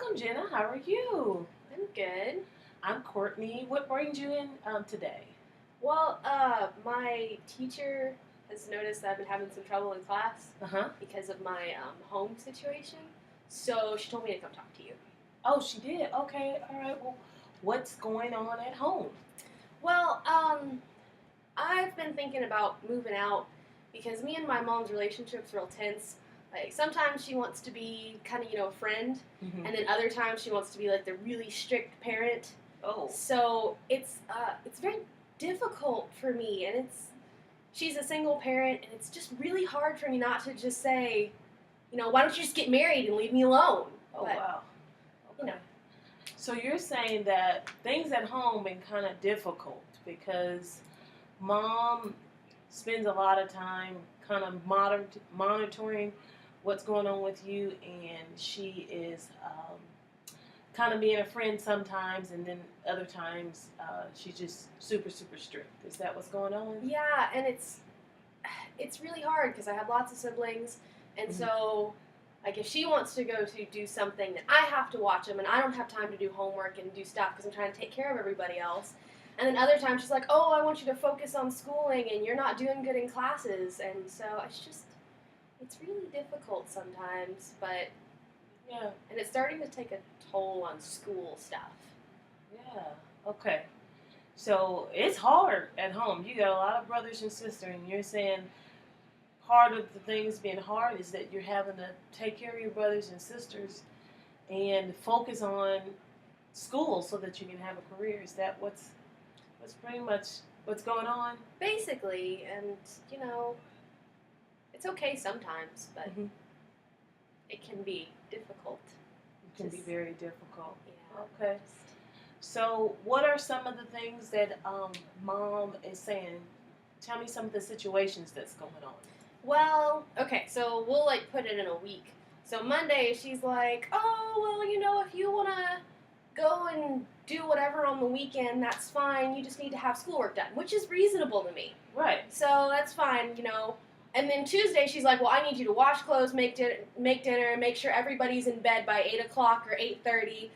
Welcome, Jenna. How are you? I'm good. I'm Courtney. What brings you in today? Well, my teacher has noticed that I've been having some trouble in class Uh huh. because of my home situation. So she told me to come talk to you. Oh, she did. Okay. All right. Well, what's going on at home? Well, I've been thinking about moving out because me and my mom's relationship's real tense. Like sometimes she wants to be kind of a friend, Mm-hmm. and then other times she wants to be like the really strict parent. Oh. So it's very difficult for me, and she's a single parent, and it's just really hard for me not to just say, why don't you just get married and leave me alone? Oh, But wow. you Okay. know, So you're saying that things at home been kind of difficult because mom spends a lot of time kind of monitoring what's going on with you, and she is kind of being a friend sometimes, and then other times she's just super, super strict. Is that what's going on? yeah, and it's really hard because I have lots of siblings, and Mhm. so like if she wants to go to do something, then I have to watch them, and I don't have time to do homework and do stuff because I'm trying to take care of everybody else. And then other times she's like, "Oh, I want you to focus on schooling, and you're not doing good in classes," and so it's really difficult sometimes, but Yeah, and it's starting to take a toll on school stuff. yeah. Okay. So it's hard at home. You got a lot of brothers and sisters, and you're saying part of the things being hard is that you're having to take care of your brothers and sisters and focus on school so that you can have a career. Is that what's pretty much what's going on? Basically, and you know, it's okay sometimes, but Mm-hmm. it can be difficult. It can be Just- very difficult. Yeah. Okay. So, what are some of the things that mom is saying? Tell me some of the situations that's going on. Well, okay, so we'll like put it in a week. So Monday, she's like, "Oh, well, if you wanna go and do whatever on the weekend, that's fine. You just need to have schoolwork done," which is reasonable to me. Right. So that's fine. And then Tuesday, she's like, "Well, I need you to wash clothes, make dinner, make sure everybody's in bed by 8 o'clock or 8:30.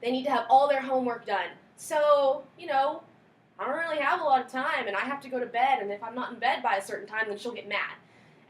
They need to have all their homework done." So I don't really have a lot of time, and I have to go to bed. And if I'm not in bed by a certain time, then she'll get mad.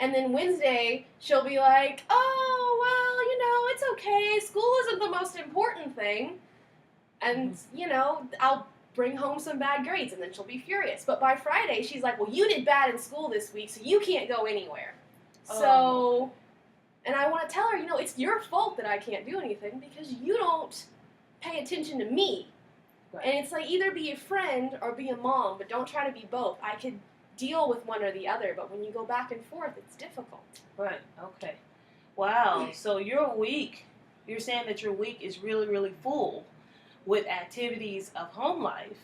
And then Wednesday, she'll be like, "Oh, well, it's okay. School isn't the most important thing." And I'll bring home some bad grades, and then she'll be furious. But by Friday, she's like, "Well, you did bad in school this week, so you can't go anywhere." Oh. So, and I want to tell her, it's your fault that I can't do anything because you don't pay attention to me. Right. And it's like either be a friend or be a mom, but don't try to be both. I could deal with one or the other, but when you go back and forth, it's difficult. Right. Okay. Wow. So you're saying that your week is really, really full with activities of home life,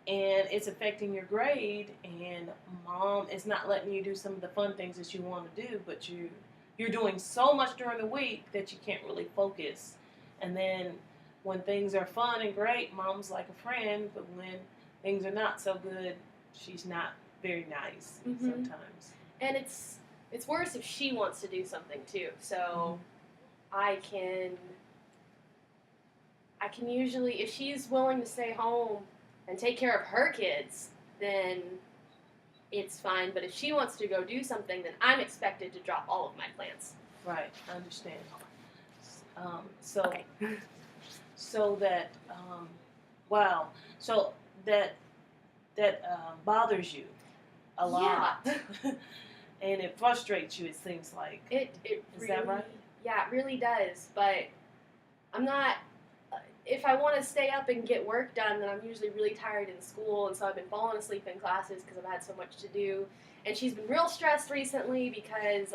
and it's affecting your grade, and mom is not letting you do some of the fun things that you want to do, but you're doing so much during the week that you can't really focus. And then when things are fun and great, mom's like a friend, but when things are not so good, she's not very nice Mhm. sometimes. And it's worse if she wants to do something too. So I can usually, if she's willing to stay home and take care of her kids, then it's fine. But if she wants to go do something, then I'm expected to drop all of my plans. Right, I understand. So, Okay. so that, wow, so that bothers you a lot, and it frustrates you. It seems like. It Is really, that right? Yeah, it really does. But I'm not. If I want to stay up and get work done, then I'm usually really tired in school, and so I've been falling asleep in classes because I've had so much to do. And she's been real stressed recently because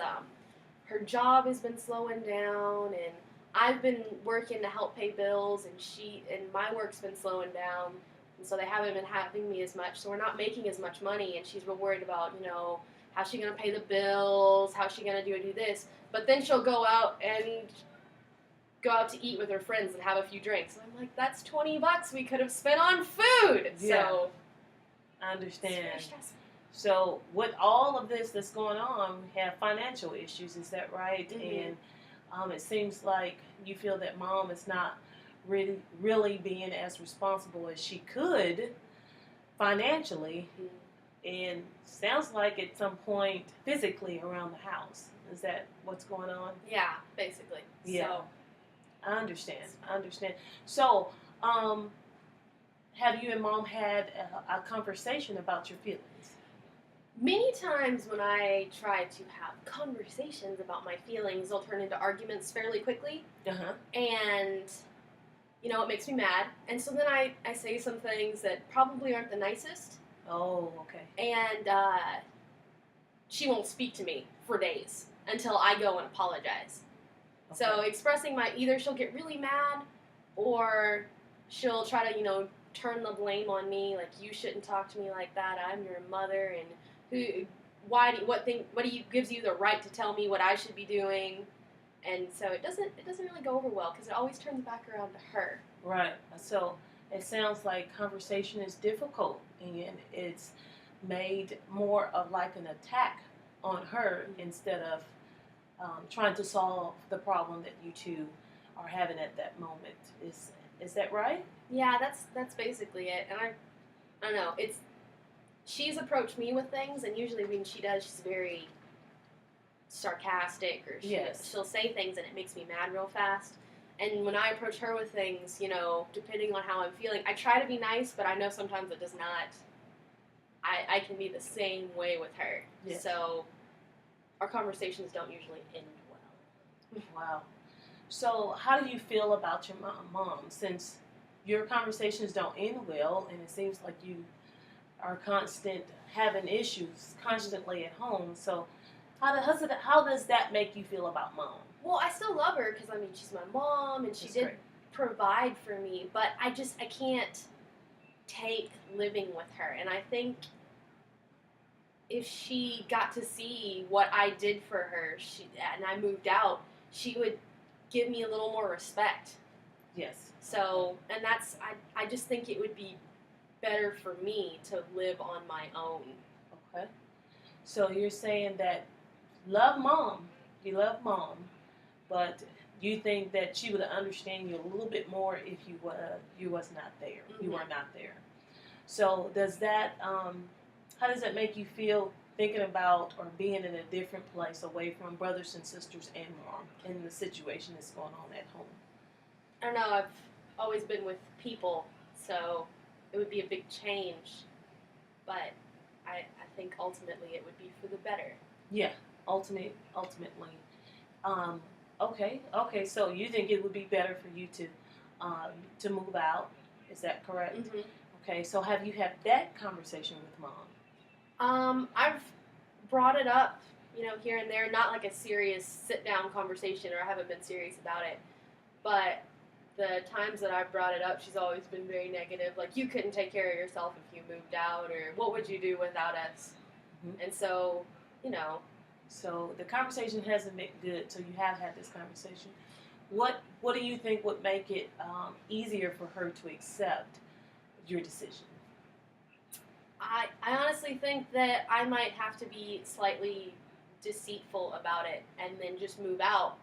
her job has been slowing down, and I've been working to help pay bills, and my work's been slowing down, and so they haven't been having me as much. So we're not making as much money, and she's real worried about how's she gonna pay the bills, how's she gonna do this. But then she'll go out to eat with her friends and have a few drinks. And I'm like, that's $20 we could have spent on food. Yeah. So I it's understand. very stressful. So with all of this that's going on, we have financial issues. Is that right? Mhm. And It seems like you feel that mom is not really being as responsible as she could financially, and sounds like at some point physically around the house. Is that what's going on? Yeah, basically. Yeah. So, I understand. I understand. So, have you and mom had a conversation about your feelings? many times when I try to have conversations about my feelings, they'll turn into arguments fairly quickly. Uh huh. And, it makes me mad. And so then I say some things that probably aren't the nicest. Oh, okay. And she won't speak to me for days until I go and apologize. Okay. So expressing either she'll get really mad or she'll try to, turn the blame on me, like you shouldn't talk to me like that. I'm your mother, and what gives you the right to tell me what I should be doing? And so it doesn't really go over well because it always turns back around to her. Right. So it sounds like conversation is difficult, and it's made more of like an attack on her instead of trying to solve the problem that you two are having at that moment. Is that right? Yeah, that's basically it. And I don't know. She's approached me with things, and usually when she does, she's very sarcastic, or Yes. she'll say things and it makes me mad real fast. And when I approach her with things, depending on how I'm feeling, I try to be nice, but I know sometimes it does not. I can be the same way with her. Yes. So our conversations don't usually end well. Wow. So how do you feel about your mom since your conversations don't end well, and it seems like you are having issues constantly at home? So how does that make you feel about mom? Well, I still love her because she's my mom and she That's did great. provide for me, but I can't take living with her. And I think if she got to see what I did for her, and I moved out, she would give me a little more respect. Yes. So, and I just think it would be better for me to live on my own. Okay. So you're saying that you love mom, but you think that she would understand you a little bit more if you was not there. Mm-hmm. You were not there. So does that how does that make you feel thinking about or being in a different place away from brothers and sisters and mom in the situation that's going on at home? I don't know, I've always been with people, so it would be a big change, but I think ultimately it would be for the better. Yeah, ultimately. Okay. So you think it would be better for you to move out? Is that correct? Mm-hmm. Okay. So have you had that conversation with mom? I've brought it up, here and there, not like a serious sit-down conversation, or I haven't been serious about it, but the times that I've brought it up, she's always been very negative, like, you couldn't take care of yourself if you moved out, or what would you do without us? Mm-hmm. And so, So the conversation hasn't been good, so you have had this conversation. What do you think would make it easier for her to accept your decision? I honestly think that I might have to be slightly deceitful about it and then just move out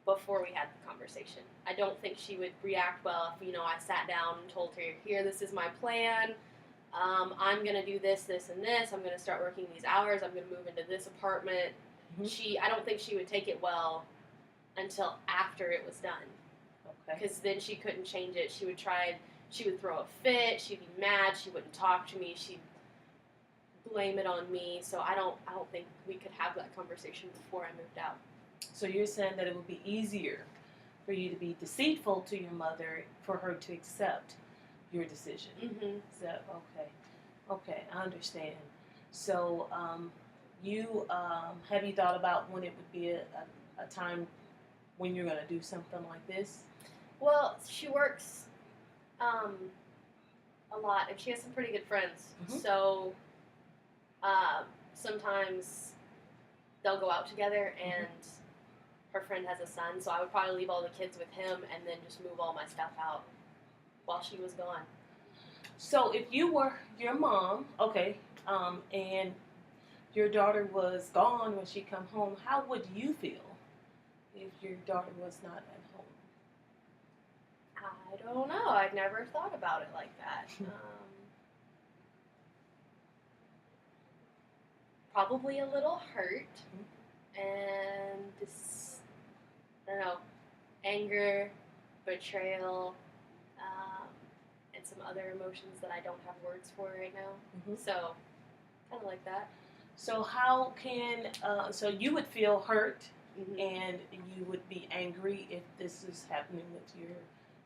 before we had the conversation. I don't think she would react well if, I sat down and told her, here, this is my plan. I'm going to do this, this, and this. I'm going to start working these hours. I'm going to move into this apartment. Mm-hmm. I don't think she would take it well until after it was done. Okay. Because then she couldn't change it. She would throw a fit. She'd be mad. She wouldn't talk to me. She'd blame it on me. So I don't think we could have that conversation before I moved out. So you're saying that it would be easier for you to be deceitful to your mother for her to accept your decision. Mm-hmm. So okay, I understand. So you have you thought about when it would be a time when you're going to do something like this? Well, she works a lot, and she has some pretty good friends. Mm-hmm. So sometimes they'll go out together, and her friend has a son, so I would probably leave all the kids with him and then just move all my stuff out while she was gone. So if you were your mom, and your daughter was gone when she come home, how would you feel if your daughter was not at home? I don't know. I'd never thought about it like that. Probably a little hurt and I don't know, anger, betrayal, and some other emotions that I don't have words for right now. Mhm. So, kind of like that. So how can so you would feel hurt Mm-hmm. and you would be angry if this is happening with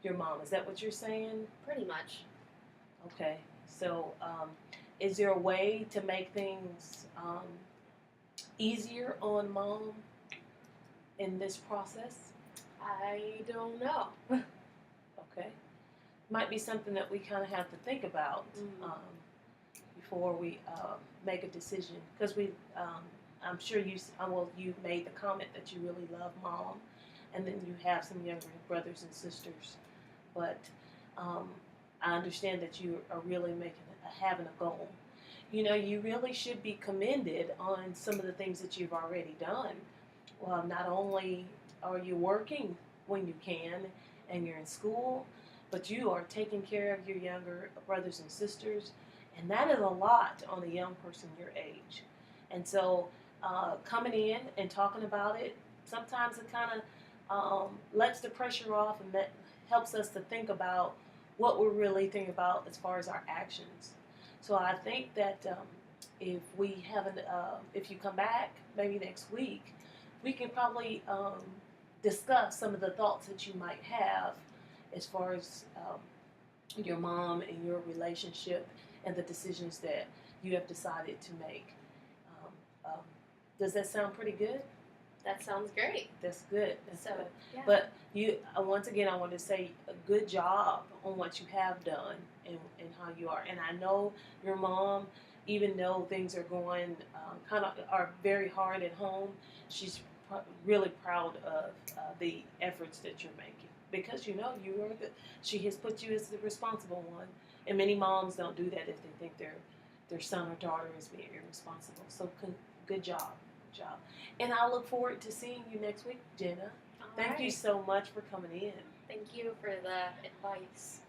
your mom. Is that what you're saying? Pretty much. Okay. So is there a way to make things easier on mom in this process? I don't know. Okay. Might be something that we kind of have to think about before we make a decision. Because I'm sure you made the comment that you really love mom, and then you have some younger brothers and sisters. But I understand that you are really having a goal. You know, you really should be commended on some of the things that you've already done. Well, not only are you working when you can and you're in school, but you are taking care of your younger brothers and sisters, and that is a lot on a young person your age. And so, coming in and talking about it, sometimes it kind of lets the pressure off, and that helps us to think about what we're really thinking about as far as our actions. So I think that if we if you come back maybe next week, we can probably discuss some of the thoughts that you might have as far as your mom and your relationship and the decisions that you have decided to make. Does that sound pretty good? That sounds great. That's good. That's So, good. yeah. But you, once again, I want to say a good job on what you have done and how you are. And I know your mom, even though things are going are very hard at home, she's really proud of the efforts that you're making, because you know she has put you as the responsible one. And many moms don't do that if they think their son or daughter is being irresponsible. So good job. Good job. And I look forward to seeing you next week, Jenna. Thank you so much for coming in. Thank you for the advice.